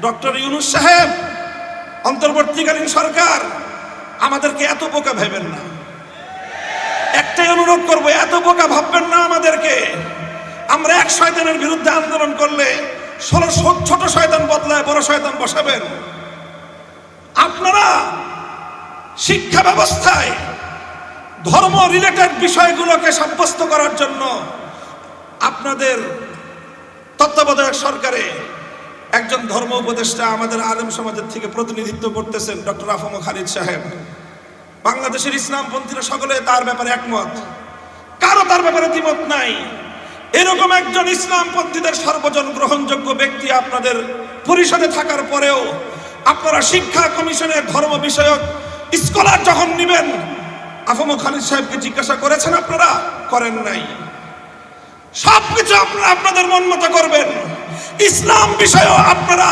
Doctor Yunus সাহেব, অন্তর্বর্তীকালীন সরকার, আমাদেরকে এত বোকা ভাবেন না। একটাই অনুরোধ করব, এত বোকা ভাববেন না আমাদেরকে। আমরা এক শয়তানের বিরুদ্ধে আন্দোলন করলে 16 ছোট শয়তান বদলায় বড় শয়তান বসাবেন। আপনারা শিক্ষা ব্যবস্থায় ধর্ম রিলেটেড বিষয়গুলোকে সাব্যস্ত করার জন্য আপনাদের তত্ত্বাবধায়ক সরকারে একজন ধর্ম উপদেষ্টা আমাদের আলেম সমাজের থেকে প্রতিনিধিত্ব করতেছেন, ডক্টর আফম খালিদ সাহেব। বাংলাদেশের ইসলামপন্থীরা সকলে তার ব্যাপারে একমত, কারো তার ব্যাপারে দ্বিমত নাই। এরকম একজন ইসলামপন্থীদের সর্বজন গ্রহণযোগ্য ব্যক্তি আপনাদের পরিষদে থাকার পরেও আপনারা শিক্ষা কমিশনের ধর্ম বিষয়ক স্কলার যখন নেবেন, আফম খালিদ সাহেবকে জিজ্ঞাসা করেছেন? আপনারা করেন নাই। সবকিছু আপনারা আপনাদের মন মতো করবেন। ইসলাম বিষয়েও আপনারা